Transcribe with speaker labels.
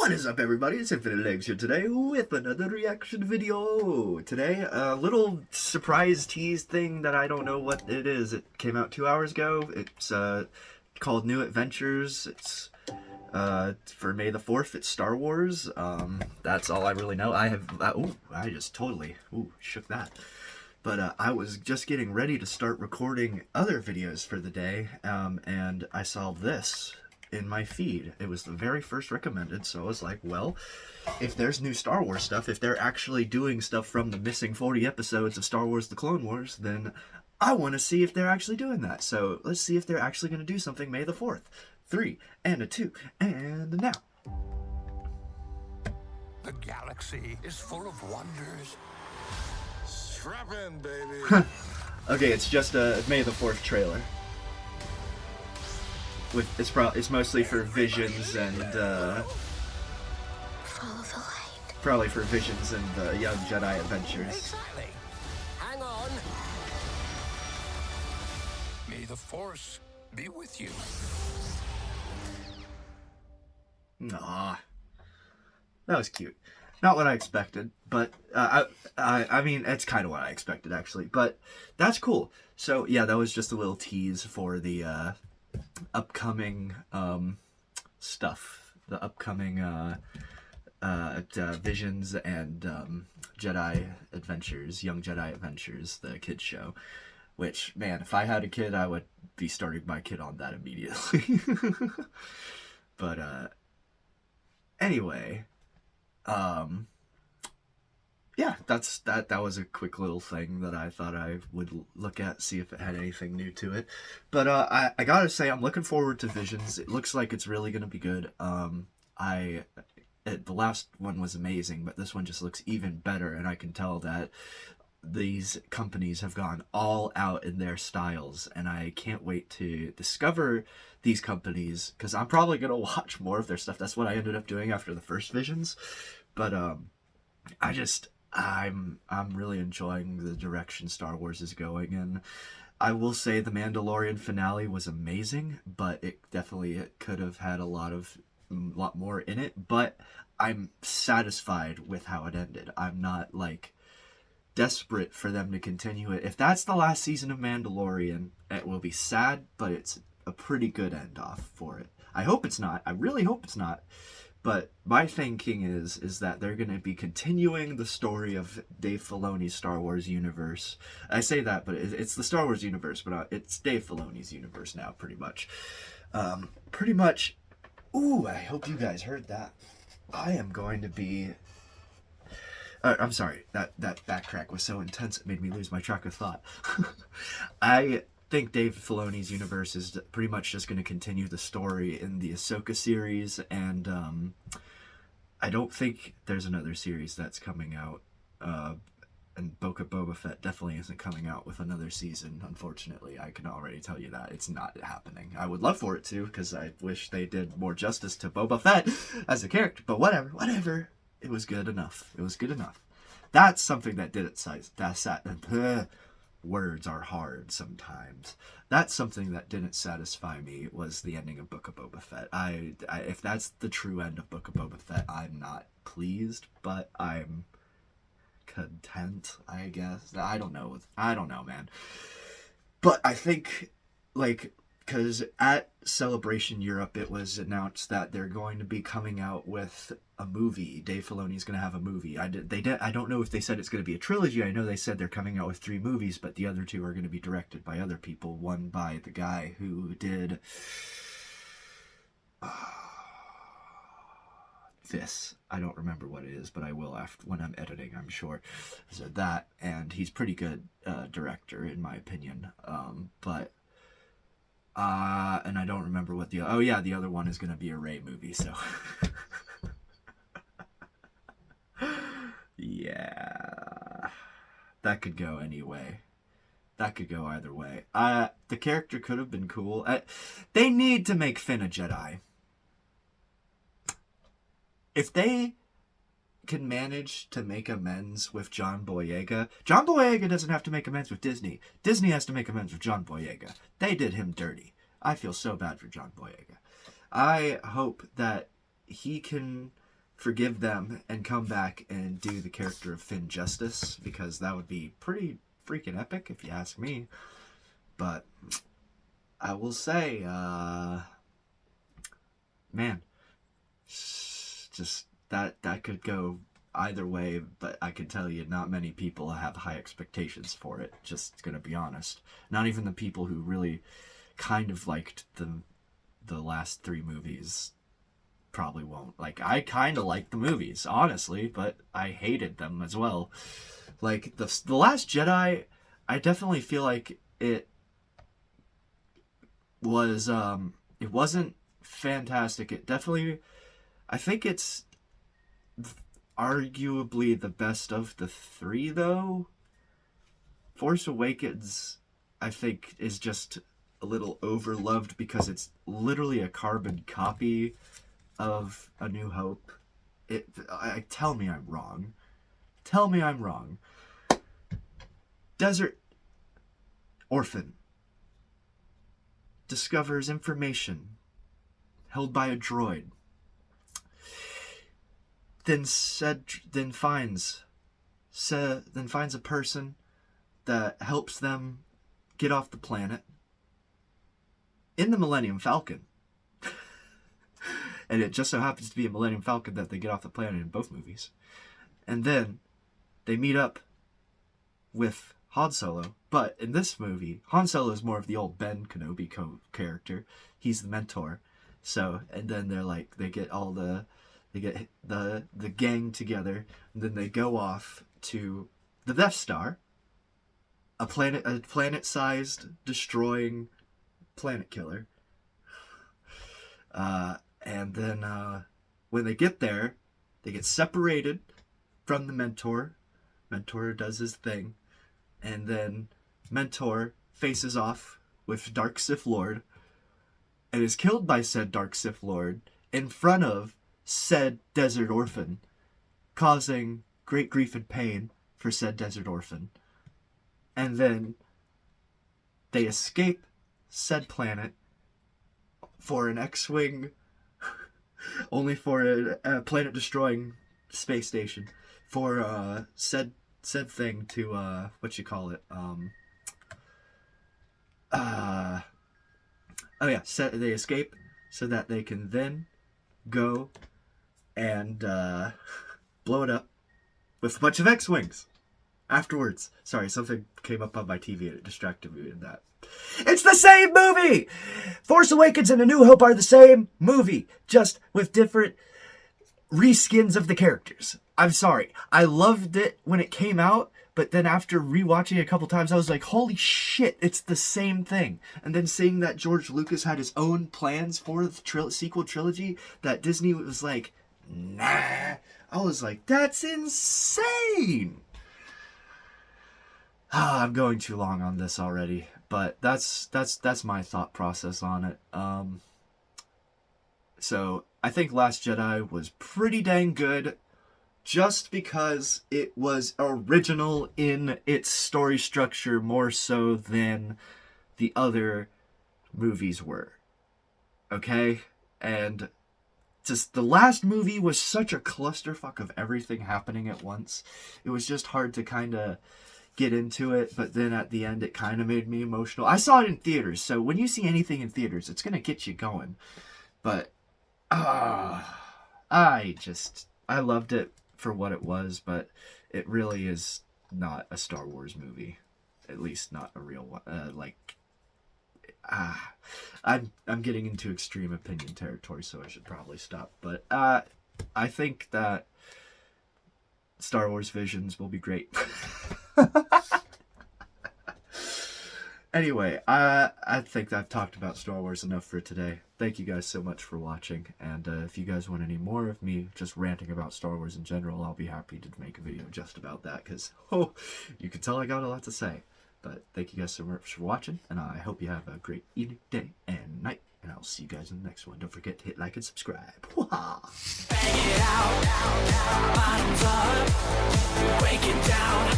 Speaker 1: What is up, everybody? It's Infinite Legs here today with another reaction video. Today, a little surprise tease thing that I don't know what it is. It came out 2 hours ago. It's called New Adventures. It's for May the 4th. It's Star Wars. That's all I really know. I just totally shook that. But I was just getting ready to start recording other videos for the day, and I saw this in my feed. It was the very first recommended, so I was like, well, if there's new Star Wars stuff, if they're actually doing stuff from the missing 40 episodes of Star Wars The Clone Wars, then I want to see if they're actually doing that. So let's see if they're actually going to do something May the 4th. 3, and a 2, and now.
Speaker 2: The galaxy is full of wonders.
Speaker 3: Strap in, baby.
Speaker 1: Okay, it's just a May the 4th trailer. It's mostly for Visions and
Speaker 4: Follow the light.
Speaker 1: probably for Visions and the Young Jedi Adventures.
Speaker 2: Exactly. Hang on. May the Force be with you.
Speaker 1: Aw, that was cute. Not what I expected, but I mean, it's kind of what I expected actually. But that's cool. So yeah, that was just a little tease for the upcoming stuff, the upcoming Visions and Jedi Adventures, Young Jedi Adventures, the kids show. Which, man, if I had a kid, I would be starting my kid on that immediately. But anyway, yeah, that was a quick little thing that I thought I would look at, see if it had anything new to it. But I gotta say, I'm looking forward to Visions. It looks like it's really gonna be good. The last one was amazing, but this one just looks even better, and I can tell that these companies have gone all out in their styles, and I can't wait to discover these companies, because I'm probably gonna watch more of their stuff. That's what I ended up doing after the first Visions. But I'm really enjoying the direction Star Wars is going in. I will say the Mandalorian finale was amazing, but it could have had a lot more in it. But I'm satisfied with how it ended. I'm not like desperate for them to continue it. If that's the last season of Mandalorian, it will be sad, but it's a pretty good end off for it. I hope it's not. I really hope it's not. But my thinking is that they're going to be continuing the story of Dave Filoni's Star Wars universe. I say that, but it's the Star Wars universe, but it's Dave Filoni's universe now, pretty much. Pretty much. Ooh, I hope you guys heard that. I am going to be... I'm sorry, that backtrack was so intense it made me lose my track of thought. I think Dave Filoni's universe is pretty much just going to continue the story in the Ahsoka series, and I don't think there's another series that's coming out, and Boba Fett definitely isn't coming out with another season, unfortunately. I can already tell you that. It's not happening. I would love for it to, because I wish they did more justice to Boba Fett as a character, but whatever. It was good enough. It was good enough. That's something that didn't words are hard sometimes. That's something that didn't satisfy me, was the ending of Book of Boba Fett. If that's the true end of Book of Boba Fett, I'm not pleased, but I'm content, I guess. I don't know, man. But I think, like, because at Celebration Europe, it was announced that they're going to be coming out with a movie. Dave Filoni's going to have a movie. I don't know if they said it's going to be a trilogy. I know they said they're coming out with 3 movies, but the other 2 are going to be directed by other people. One by the guy who did this. I don't remember what it is, but I will after when I'm editing, I'm sure. So that, and he's pretty good director in my opinion. And I don't remember what the other one is going to be a Rey movie, so yeah, that could go anyway. That could go either way. The character could have been cool. They need to make Finn a Jedi. If they can manage to make amends with John Boyega doesn't have to make amends with Disney. Disney has to make amends with John Boyega. They did him dirty. I feel so bad for John Boyega. I hope that he can forgive them and come back and do the character of Finn justice, because that would be pretty freaking epic if you ask me. But I will say, man, just that could go either way, but I can tell you not many people have high expectations for it, just gonna be honest. Not even the people who really kind of liked the last 3 movies probably won't. Like, I kind of liked the movies, honestly, but I hated them as well. Like, the Last Jedi, I definitely feel like it was, it wasn't fantastic. It definitely, I think it's arguably the best of the 3, though. Force Awakens, I think, is just a little overloved because it's literally a carbon copy of A New Hope. Tell me I'm wrong. Tell me I'm wrong. Desert orphan discovers information held by a droid. Then finds a person that helps them get off the planet in the Millennium Falcon. And it just so happens to be a Millennium Falcon that they get off the planet in both movies. And then they meet up with Han Solo. But in this movie, Han Solo is more of the old Ben Kenobi character. He's the mentor. So, and then they get the gang together, and then they go off to the Death Star, a planet-sized destroying planet killer. And then when they get there, they get separated from the Mentor. Mentor does his thing, and then Mentor faces off with Dark Sith Lord and is killed by said Dark Sith Lord in front of said Desert Orphan, causing great grief and pain for said Desert Orphan. And then they escape said planet for an X-Wing, only for a planet-destroying space station, for said thing to, they escape so that they can then go and blow it up with a bunch of X-Wings afterwards. Sorry, something came up on my TV and it distracted me in that. It's the same movie! Force Awakens and A New Hope are the same movie, just with different reskins of the characters. I'm sorry. I loved it when it came out, but then after rewatching it a couple times, I was like, holy shit, it's the same thing. And then seeing that George Lucas had his own plans for the sequel trilogy, that Disney was like, nah. I was like, that's insane! I'm going too long on this already, but that's my thought process on it. So I think Last Jedi was pretty dang good, just because it was original in its story structure more so than the other movies were. Okay? And just the last movie was such a clusterfuck of everything happening at once. It was just hard to kind of get into it, but then at the end it kind of made me emotional. I saw it in theaters, so when you see anything in theaters, it's going to get you going. But I loved it for what it was, but it really is not a Star Wars movie. At least not a real one. I'm getting into extreme opinion territory, so I should probably stop. But I think that Star Wars Visions will be great. Anyway, I think I've talked about Star Wars enough for today. Thank you guys so much for watching, and if you guys want any more of me just ranting about Star Wars in general, I'll be happy to make a video just about that, because, you can tell I got a lot to say. But thank you guys so much for watching, and I hope you have a great evening, day, and night, and I'll see you guys in the next one. Don't forget to hit like and subscribe. Bang it out, bottoms up, break it down.